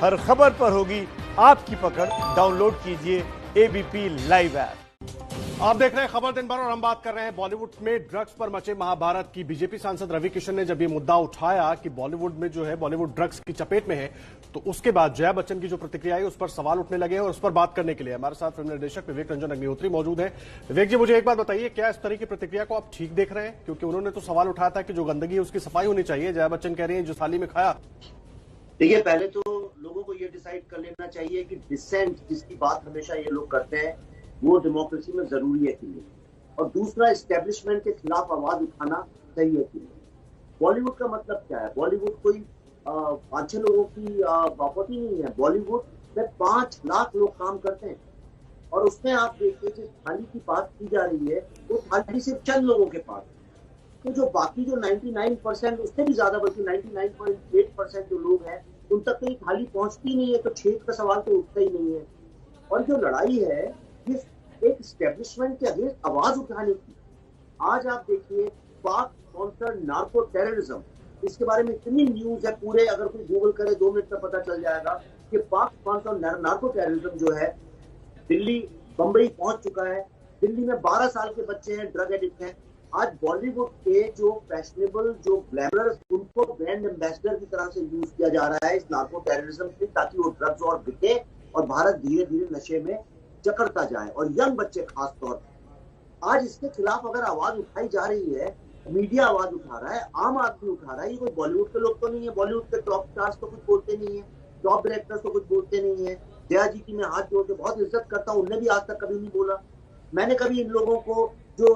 हर खबर पर होगी आपकी पकड़। डाउनलोड कीजिए एबीपी लाइव ऐप। आप देख रहे हैं खबर दिन भर और हम बात कर रहे हैं बॉलीवुड में ड्रग्स पर मचे महाभारत की। बीजेपी सांसद रवि किशन ने जब ये मुद्दा उठाया कि बॉलीवुड में जो है बॉलीवुड ड्रग्स की चपेट में है, तो उसके बाद जया बच्चन की जो प्रतिक्रिया है उस पर सवाल उठने लगे और उस पर बात करने के लिए हमारे साथ फिल्म निर्देशक विवेक रंजन अग्निहोत्री मौजूद है। विवेक जी, मुझे एक बात बताइए, क्या इस तरह की प्रतिक्रिया को आप ठीक देख रहे हैं? क्योंकि उन्होंने तो सवाल उठाया था कि जो गंदगी है उसकी सफाई होनी चाहिए। जया बच्चन कह रही है जो थाली में खाया। देखिए, पहले तो लोगों को ये डिसाइड कर लेना चाहिए कि डिसेंट जिसकी बात हमेशा ये लोग करते हैं वो डेमोक्रेसी में जरूरी है कि नहीं, और दूसरा एस्टेब्लिशमेंट के खिलाफ आवाज उठाना सही है कि नहीं। बॉलीवुड का मतलब क्या है? बॉलीवुड कोई 5-6 लोगों की प्रॉपर्टी नहीं है। बॉलीवुड में 5 लाख लोग काम करते हैं और उसमें आप देखिए जिस थाली की बात की जा रही है वो थाली सिर्फ चंद लोगों के पास है। तो जो बाकी जो 99% उससे भी ज्यादा बल्कि 99.8% जो लोग हैं उन तक तो ये थाली पहुंचती नहीं है, तो छेद का सवाल तो उठता ही नहीं है। और जो लड़ाई है ये एक एस्टेब्लिशमेंट के अगेंस्ट आवाज उठाने की। आज आप देखिए पाक स्पॉन्सर्ड नार्को टेररिज्म, इसके बारे में इतनी न्यूज है, पूरे अगर कोई गूगल करे 2 मिनट में पता चल जाएगा कि पाक स्पॉन्सर्ड नार्को टेररिज्म जो है दिल्ली बंबई पहुंच चुका है। दिल्ली में 12 साल के बच्चे हैं, ड्रग एडिक्ट हैं। आज बॉलीवुड के जो फैशनेबल जो ग्लैमरस, उनको ब्रांड एम्बेसडर की तरह से यूज किया जा रहा है इस नार्को टेररिज्म से, ताकि वो ड्रग्स और बिके और भारत धीरे धीरे नशे में जकड़ता जाए, और यंग बच्चे खास तौर पर। आज इसके खिलाफ अगर आवाज उठाई जा रही है, मीडिया आवाज उठा रहा है, आम आदमी उठा रहा है, ये कोई बॉलीवुड के लोग तो नहीं है। बॉलीवुड के टॉप स्टार्स तो कुछ बोलते नहीं है, टॉप डायरेक्टर्स तो कुछ बोलते नहीं है। जया जी की मैं हाथ जोड़ के बहुत इज्जत करता हूँ, उनने भी आज तक कभी नहीं बोला। मैंने कभी इन लोगों को जो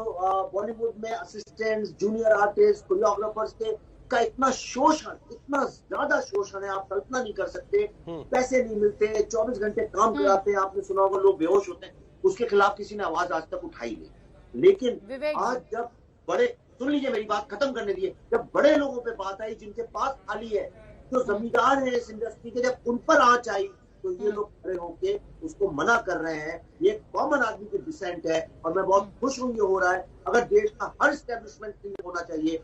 बॉलीवुड में असिस्टेंट्स, जूनियर आर्टिस्ट, कोरियोग्राफर्स के का इतना शोषण, इतना ज्यादा शोषण है, आप कल्पना नहीं कर सकते। पैसे नहीं मिलते, 24 घंटे काम कराते हैं, आपने सुना होगा, लोग बेहोश होते हैं, उसके खिलाफ किसी ने आवाज आज तक उठाई नहीं। लेकिन आज जब बड़े, सुन लीजिए मेरी बात खत्म करने दिए, जब बड़े लोगों पे बात आई जिनके पास थाली है, जो जमींदार है इस इंडस्ट्री के, जब उन पर आंच आई तो ये लोग खड़े होके उसको मना कर रहे हैं। ये कॉमन आदमी की डिसेंट है और मैं बहुत खुश हूं ये हो रहा है। अगर देश का हर एस्टेब्लिशमेंट क्लीन होना चाहिए।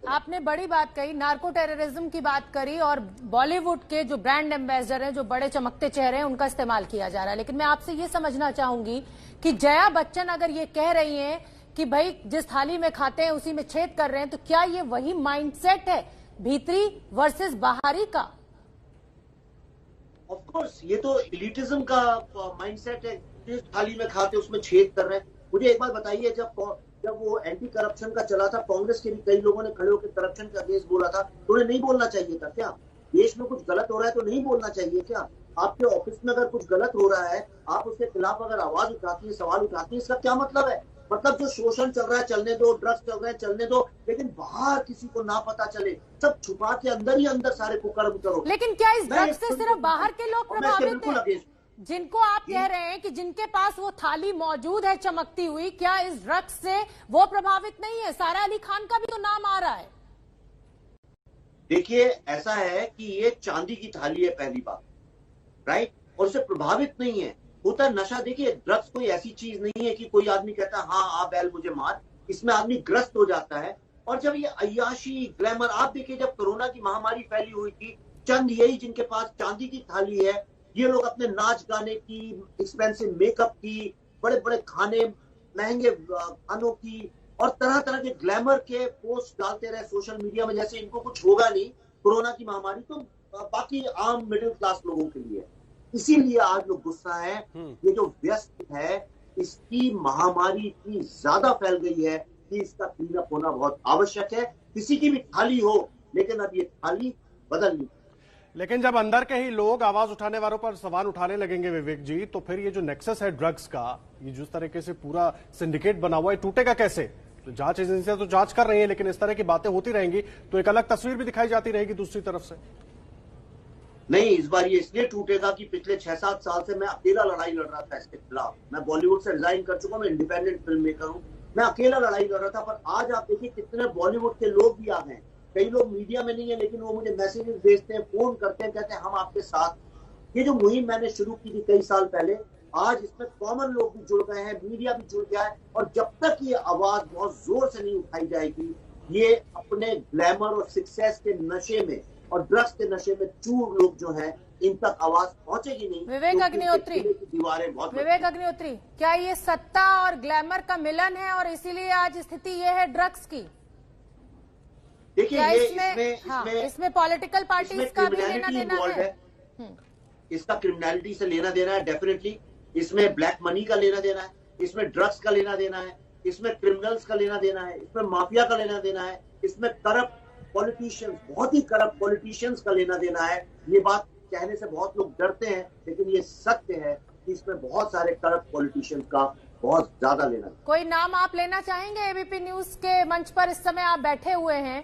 आपने बड़ी बात कही, नार्को टेररिज्म की बात करी, और बॉलीवुड के जो ब्रांड एम्बेसडर हैं, जो बड़े चमकते चेहरे हैं, उनका इस्तेमाल किया जा रहा है। लेकिन मैं आपसे ये समझना चाहूंगी कि जया बच्चन अगर ये कह रही हैं कि भाई जिस थाली में खाते हैं उसी में छेद कर रहे हैं, तो क्या ये वही माइंडसेट है भीतरी वर्सेस बाहरी का? ऑफ कोर्स ये तो एलिटिज्म का माइंडसेट है, जिस थाली में खाते उसमें छेद कर रहे हैं। मुझे एक बात बताइए, जब वो एंटी करप्शन का चला था, कांग्रेस के भी कई लोगों ने खड़े होकर करप्शन का अगेंस्ट बोला था, तो उन्हें नहीं बोलना चाहिए था क्या? देश में कुछ गलत हो रहा है तो नहीं बोलना चाहिए क्या? आपके ऑफिस में अगर कुछ गलत हो रहा है, आप उसके खिलाफ अगर आवाज उठाती है, सवाल उठाती है, इसका क्या मतलब है? मतलब जो शोषण चल रहा है चलने दो, ड्रग्स चल रहे हैं चलने दो, लेकिन बाहर किसी को ना पता चले, सब छुपा के अंदर ही अंदर सारे कुकर्म करो। लेकिन क्या इस ड्रग्स से सिर्फ बाहर के लोग प्रभावित हैं? जिनको आप कह रहे हैं कि जिनके पास वो थाली मौजूद है चमकती हुई, क्या इस ड्रग्स से वो प्रभावित नहीं है? सारा अली खान का भी तो नाम आ रहा है। देखिए, ऐसा है कि ये चांदी की थाली है, पहली बात, राइट, और उससे प्रभावित नहीं है। होता है नशा। देखिए, ड्रग्स कोई ऐसी चीज नहीं है कि कोई आदमी कहता है हाँ आ बैल मुझे मार, इसमें आदमी ग्रस्त हो जाता है। और जब ये अय्याशी, ग्लैमर, आप देखिए जब कोरोना की महामारी फैली हुई थी, चंद यही जिनके पास चांदी की थाली है, ये लोग अपने नाच गाने की, एक्सपेंसिव मेकअप की, बड़े बड़े खाने, महंगे खानों की, और तरह तरह के ग्लैमर के पोस्ट डालते रहे सोशल मीडिया में, जैसे इनको कुछ होगा नहीं कोरोना की महामारी, तो बाकी आम मिडिल क्लास लोगों के लिए। इसीलिए आज लोग गुस्सा है। ये जो व्यस्त है, इसकी महामारी इतनी ज्यादा फैल गई है कि इसका क्लीन अप होना बहुत आवश्यक है। किसी की भी थाली हो, लेकिन अब ये थाली बदलनी। लेकिन जब अंदर के ही लोग आवाज उठाने वालों पर सवाल उठाने लगेंगे विवेक जी, तो फिर ये जो नेक्सस है ड्रग्स का, ये जिस तरीके से पूरा सिंडिकेट बना हुआ है, टूटेगा कैसे? तो जांच एजेंसियां तो जांच कर रही है, लेकिन इस तरह की बातें होती रहेंगी तो एक अलग तस्वीर भी दिखाई जाती रहेगी दूसरी तरफ से। नहीं, इस बार ये इसलिए टूटेगा कि पिछले 6-7 साल से मैं अकेला लड़ाई लड़ रहा था इसके खिलाफ। मैं बॉलीवुड से रिजाइन कर चुका हूं, मैं इंडिपेंडेंट फिल्म मेकर हूं, मैं अकेला लड़ाई लड़ रहा था। पर आज आप देखिए कितने बॉलीवुड के लोग भी आ गए। कई लोग मीडिया में नहीं है, लेकिन वो मुझे मैसेजेस भेजते हैं, फोन करते हैं, कहते हैं हम आपके साथ। ये जो मुहिम मैंने शुरू की थी कई साल पहले, आज इसमें कॉमन लोग भी जुड़ गए हैं, मीडिया भी जुड़ गया है, और जब तक ये आवाज बहुत जोर से नहीं उठाई जाएगी, ये अपने ग्लैमर और सक्सेस के नशे में और ड्रग्स के नशे में चूर लोग जो हैं इन तक आवाज पहुंचेगी नहीं। विवेक अग्निहोत्री, दीवारें बहुत विवेक अग्निहोत्री, क्या ये सत्ता और ग्लैमर का मिलन है और इसीलिए आज स्थिति ये है ड्रग्स की? देखिए इसमें पॉलिटिकल पार्टीज का भी लेना देना है। इसका क्रिमिनलिटी से लेना देना है डेफिनेटली, इसमें ब्लैक मनी का लेना देना है, इसमें ड्रग्स का लेना देना है, इसमें क्रिमिनल्स का लेना देना है, इसमें माफिया का लेना देना है, इसमें करप्ट पॉलिटिशियंस, बहुत ही करप्ट पॉलिटिशियंस का लेना देना है। ये बात कहने से बहुत लोग डरते हैं, लेकिन ये सत्य है कि इसमें बहुत सारे करप्ट पॉलिटिशियंस का बहुत ज्यादा लेना है। कोई नाम आप लेना चाहेंगे? एबीपी न्यूज के मंच पर इस समय आप बैठे हुए हैं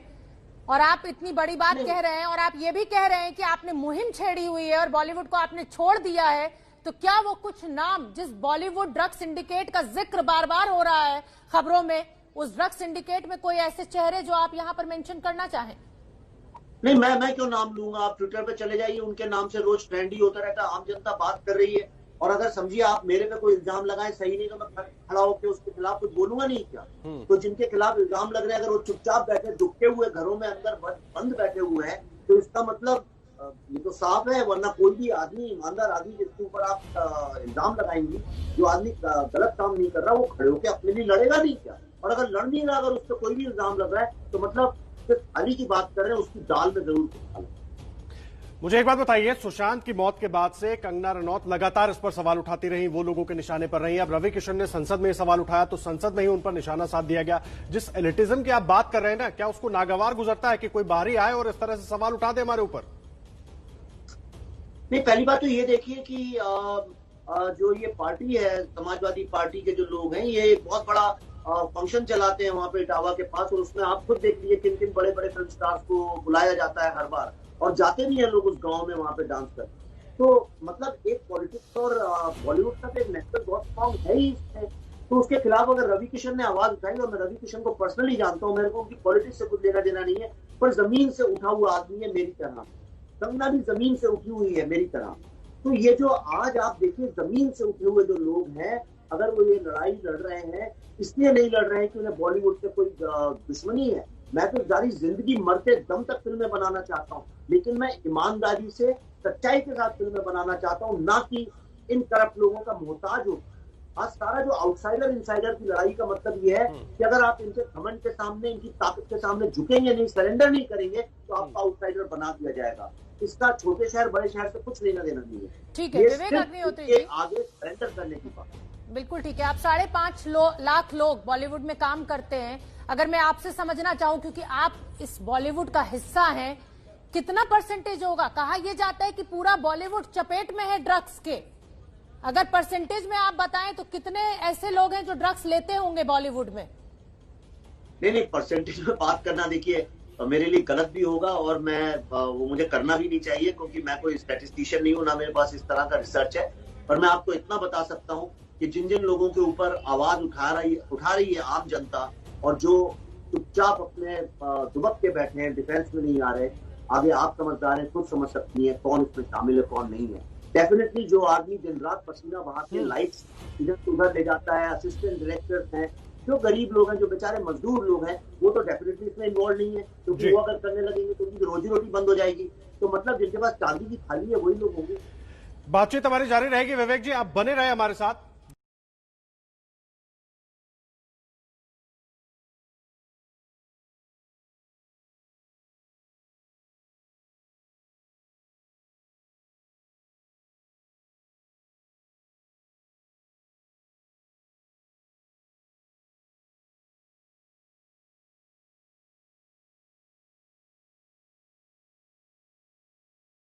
और आप इतनी बड़ी बात कह रहे हैं और आप ये भी कह रहे हैं कि आपने मुहिम छेड़ी हुई है और बॉलीवुड को आपने छोड़ दिया है, तो क्या वो कुछ नाम जिस बॉलीवुड ड्रग सिंडिकेट का जिक्र बार बार हो रहा है खबरों में, उस ड्रग सिंडिकेट में कोई ऐसे चेहरे जो आप यहाँ पर मेंशन करना चाहें? नहीं, मैं क्यों नाम लूंगा? आप ट्विटर पे चले जाइए, उनके नाम से रोज ट्रेंड ही होता रहता है, आम जनता बात कर रही है। और अगर समझिए आप मेरे पे कोई इल्जाम लगाए सही नहीं, तो मैं खड़ा होकर उसके खिलाफ कुछ बोलूंगा नहीं क्या? तो जिनके खिलाफ इल्जाम लग रहे हैं, अगर वो चुपचाप बैठे दुखते हुए घरों में अंदर बंद बैठे हुए हैं, तो इसका मतलब ये तो साफ है। वरना कोई भी आदमी, ईमानदार आदमी जिसके ऊपर आप इल्जाम लगाएंगे, जो आदमी गलत काम नहीं कर रहा, वो खड़े होकर अपने लिए लड़ेगा नहीं क्या? और अगर लड़ नहीं रहा, अगर उस पर कोई भी इल्जाम लग रहा है, तो मतलब सिर्फ थाली की बात कर रहे हैं, उसकी दाल में जरूर डालें। मुझे एक बात बताइए, सुशांत की मौत के बाद से कंगना रनौत लगातार इस पर सवाल उठाती रही, वो लोगों के निशाने पर रही। अब रवि किशन ने संसद में सवाल उठाया तो संसद में ही उन पर निशाना साध दिया गया। जिस एलिटिज्म की आप बात कर रहे हैं ना, क्या उसको नागवार गुजरता है कि कोई बाहरी आए और इस तरह से सवाल उठा दे हमारे ऊपर? नहीं, पहली बात तो ये देखिए कि जो ये पार्टी है, समाजवादी पार्टी के जो लोग हैं, ये एक बहुत बड़ा फंक्शन चलाते हैं वहां पे इटावा के पास, और उसमें आप खुद देख लीजिए किन किन बड़े बड़े फिल्म स्टार्स को बुलाया जाता है हर बार, और जाते भी हैं लोग उस गांव में वहां पे डांस कर। तो मतलब एक पॉलिटिक्स और बॉलीवुड का तो एक नेशनल बहुत स्ट्रॉन्ग है ही इसमें। तो उसके खिलाफ अगर रवि किशन ने आवाज उठाई, और मैं रवि किशन को पर्सनली जानता हूँ, मेरे को उनकी पॉलिटिक्स से कुछ लेना देना नहीं है, पर जमीन से उठा हुआ आदमी है मेरी तरह। कंगना भी जमीन से उठी हुई है मेरी तरह। तो ये जो आज आप देखिए जमीन से उठे हुए जो लोग हैं, अगर वो ये लड़ाई लड़ रहे हैं, इसलिए नहीं लड़ रहे हैं कि उन्हें बॉलीवुड से कोई दुश्मनी है। मैं तो सारी जिंदगी मरते दम तक फिल्में बनाना चाहता हूँ, लेकिन मैं ईमानदारी से सच्चाई के साथ फिल्में बनाना चाहता हूँ, ना कि इन करप्ट लोगों का मोहताज हो। आज सारा जो आउटसाइडर इनसाइडर की लड़ाई का मतलब ये है कि अगर आप इनके घमंड के सामने, इनकी ताकत के सामने झुकेंगे नहीं, सरेंडर नहीं करेंगे, तो आपका आउटसाइडर बना दिया जाएगा। इसका छोटे शहर बड़े शहर से कुछ लेना देना नहीं है। ठीक है, विवेक अग्निहोत्री जी, आगे सरेंडर करने की बात। बिल्कुल ठीक है। आप 5.5 लाख लोग बॉलीवुड में काम करते हैं। अगर मैं आपसे समझना चाहूं, क्योंकि आप इस बॉलीवुड का हिस्सा हैं, कितना परसेंटेज होगा? कहा यह जाता है कि पूरा बॉलीवुड चपेट में है ड्रग्स के। अगर परसेंटेज में आप बताएं तो कितने ऐसे लोग हैं जो ड्रग्स लेते होंगे बॉलीवुड में? नहीं, परसेंटेज में बात करना देखिए मेरे लिए गलत भी होगा, और वो मुझे करना भी नहीं चाहिए, क्योंकि मैं कोई स्टैटिस्टिशियन नहीं हूं, ना मेरे पास इस तरह का रिसर्च है। पर मैं आपको इतना बता सकता हूं कि जिन जिन लोगों के ऊपर आवाज उठा रही है आम जनता, और जो चुपचाप अपने दुबक के बैठे हैं, डिफेंस में नहीं आ रहे, आगे आप समझदार हैं, खुद समझ सकती है कौन इसमें शामिल है कौन नहीं है। डेफिनेटली जो आदमी दिन रात पसीना बहा के लाइट्स इधर से उधर ले जाता है, असिस्टेंट डायरेक्टर्स हैं, जो गरीब लोग हैं, जो बेचारे मजदूर लोग हैं, वो तो डेफिनेटली इसमें इन्वॉल्व नहीं है, क्योंकि वो अगर करने लगेंगे तो उनकी रोजी रोटी बंद हो जाएगी। तो मतलब जिनके पास चांदी की थाली है वही लोग होंगे। बातचीत हमारी जारी रहेगी। विवेक जी, आप बने रहे हमारे साथ।